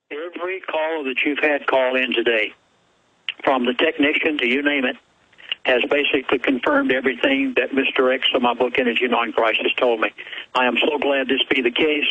Every caller that you've had call in today, from the technician to you name it, has basically confirmed everything that Mr. X of my book, Energy Non-Crisis, told me. I am so glad this be the case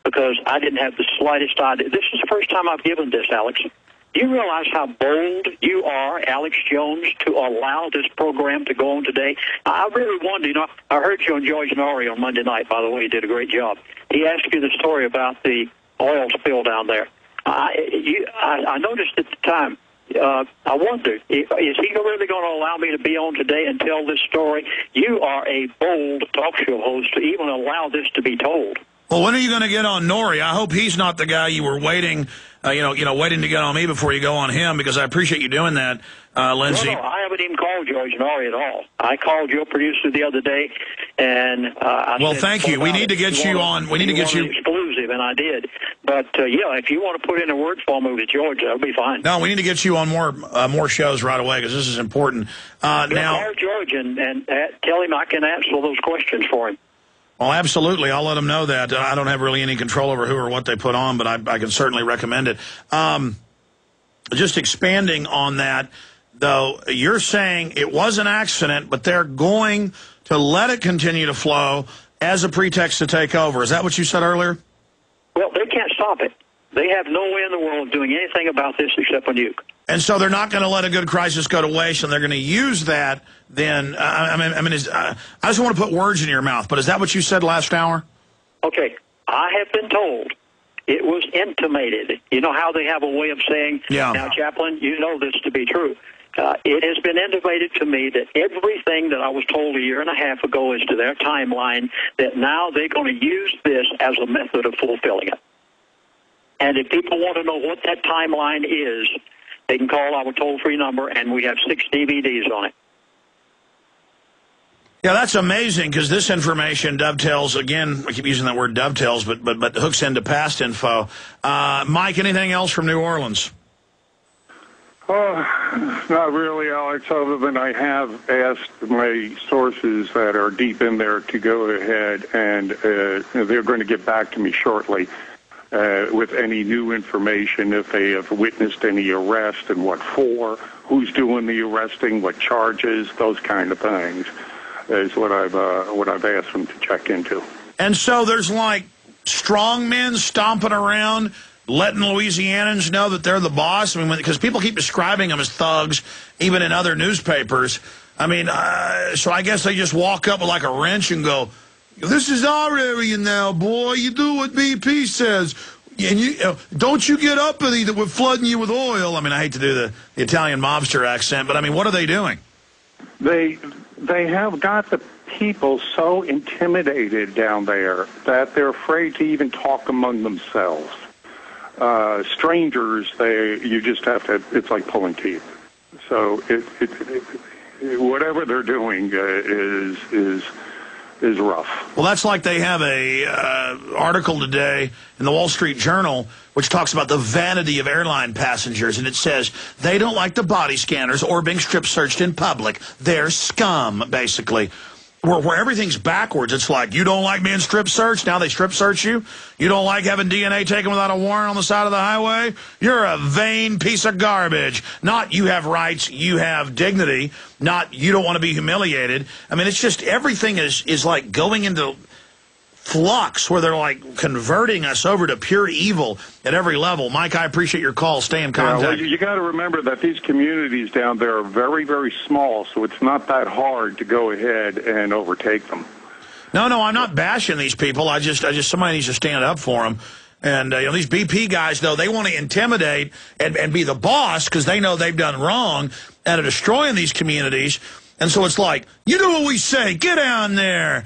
because I didn't have the slightest idea. This is the first time I've given this, Alex. Do you realize how bold you are, Alex Jones, to allow this program to go on today? I really wonder, I heard you on George Norrie on Monday night, by the way. He did a great job. He asked you the story about the oil spill down there. I noticed at the time, I wondered, is he really going to allow me to be on today and tell this story? You are a bold talk show host to even allow this to be told. Well, when are you going to get on Norrie? I hope he's not the guy you were waiting, waiting to get on me before you go on him, because I appreciate you doing that, Lindsey. No, I haven't even called George Norrie at all. I called your producer the other day, and I well, said, thank you. We need to get you on. We need to get you exclusive, and I did. But yeah, if you want to put in a word for me with George, that'll be fine. No, we need to get you on more shows right away because this is important. Now, call George and tell him I can answer those questions for him. Well, absolutely. I'll let them know that. I don't have really any control over who or what they put on, but I can certainly recommend it. Just expanding on that, though, you're saying it was an accident, but they're going to let it continue to flow as a pretext to take over. Is that what you said earlier? Well, they can't stop it. They have no way in the world of doing anything about this except a nuke. And so they're not going to let a good crisis go to waste, and they're going to use that then. I just want to put words in your mouth, but is that what you said last hour? Okay. I have been told it was intimated. You know how they have a way of saying, Now, Chaplain, you know this to be true. It has been intimated to me that everything that I was told a year and a half ago as to their timeline, that now they're going to use this as a method of fulfilling it. And if people want to know what that timeline is, they can call our toll-free number, and we have 6 DVDs on it. Yeah, that's amazing, because this information dovetails, again, I keep using that word dovetails, but hooks into past info. Mike, anything else from New Orleans? Not really, Alex, other than I have asked my sources that are deep in there to go ahead, and they're going to get back to me shortly with any new information, if they have witnessed any arrest and what for, who's doing the arresting, what charges, those kind of things is what I've asked them to check into. And so there's like strong men stomping around, letting Louisianans know that they're the boss. I mean, because people keep describing them as thugs, even in other newspapers. I mean, so I guess they just walk up with like a wrench and go, "This is our area now, boy. You do what BP says. And don't you get up with that we're flooding you with oil." I mean, I hate to do the Italian mobster accent, but I mean, what are they doing? They have got the people so intimidated down there that they're afraid to even talk among themselves. Strangers, you just have to, it's like pulling teeth. So whatever they're doing is rough. Well, that's like they have a article today in the Wall Street Journal which talks about the vanity of airline passengers, and it says they don't like the body scanners or being strip searched in public. They're scum, basically. Where everything's backwards. It's like, you don't like being strip searched, now they strip search you. You don't like having DNA taken without a warrant on the side of the highway. You're a vain piece of garbage. Not you have rights, you have dignity. Not you don't want to be humiliated. I mean, it's just everything is like going into flux where they're like converting us over to pure evil at every level. Mike, I appreciate your call. Stay in contact. Well, you got to remember that these communities down there are very, very small, so it's not that hard to go ahead and overtake them. No, I'm not bashing these people. I just somebody needs to stand up for them. And these BP guys, though, they want to intimidate and be the boss because they know they've done wrong and are destroying these communities. And so it's like, you do what we say, get down there.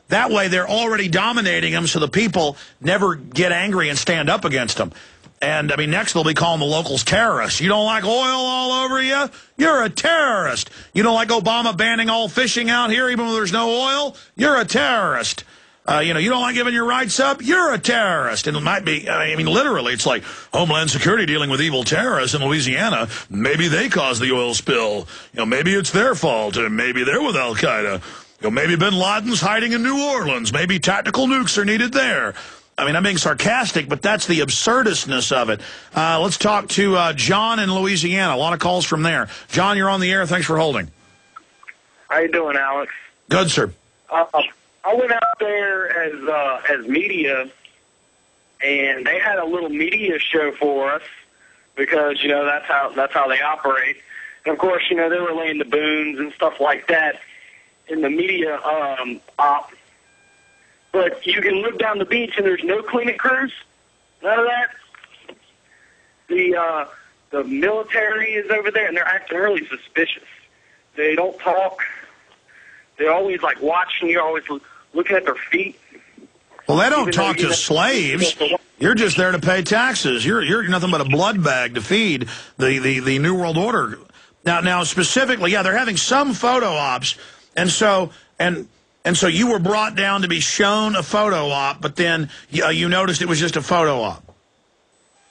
That way they're already dominating them so the people never get angry and stand up against them. And, I mean, next they'll be calling the locals terrorists. You don't like oil all over you? You're a terrorist. You don't like Obama banning all fishing out here even though there's no oil? You're a terrorist. You don't like giving your rights up? You're a terrorist. And it might be, I mean, literally, it's like Homeland Security dealing with evil terrorists in Louisiana. Maybe they caused the oil spill. Maybe it's their fault, or maybe they're with Al-Qaeda. Maybe bin Laden's hiding in New Orleans. Maybe tactical nukes are needed there. I mean, I'm being sarcastic, but that's the absurdistness of it. Let's talk to John in Louisiana. A lot of calls from there. John, you're on the air. Thanks for holding. How you doing, Alex? Good, sir. I went out there as media, and they had a little media show for us because, you know, that's how they operate. And, of course, you know, they were laying the booms and stuff like that in the media op. But you can look down the beach, and there's no cleaning crews, none of that. The military is over there, and they're acting really suspicious. They don't talk. They're always, like, watching you, always looking at their feet. Well, they don't talk to slaves. You're just there to pay taxes. You're nothing but a blood bag to feed the New World Order. Now specifically, yeah, they're having some photo ops, and so you were brought down to be shown a photo op, but then you noticed it was just a photo op.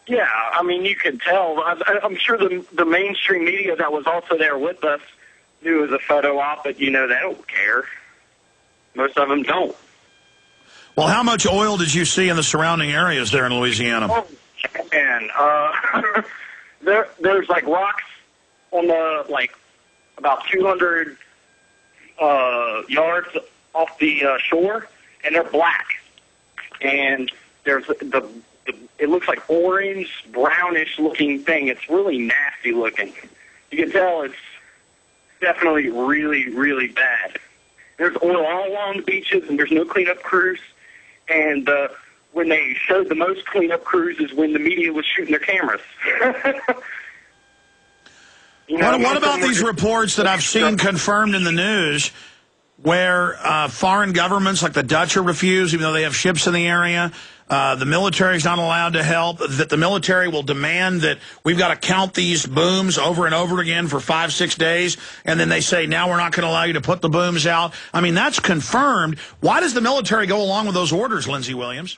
Yeah, I mean, you could tell. I'm sure the mainstream media that was also there with us knew it was a photo op, but, you know, they don't care. Most of them don't. Well, how much oil did you see in the surrounding areas there in Louisiana? Oh, man. There's, like, rocks on the, like, about 200 yards off the shore, and they're black. And there's it looks like orange, brownish-looking thing. It's really nasty looking. You can tell it's definitely really, really bad. There's oil all along the beaches, and there's no cleanup crews. And when they showed the most cleanup crews is when the media was shooting their cameras. You know, what about these reports that I've seen confirmed in the news where foreign governments like the Dutch are refused, even though they have ships in the area? The military is not allowed to help, that the military will demand that we've got to count these booms over and over again for 5-6 days, and then they say, now we're not going to allow you to put the booms out. I mean, that's confirmed. Why does the military go along with those orders, Lindsey Williams?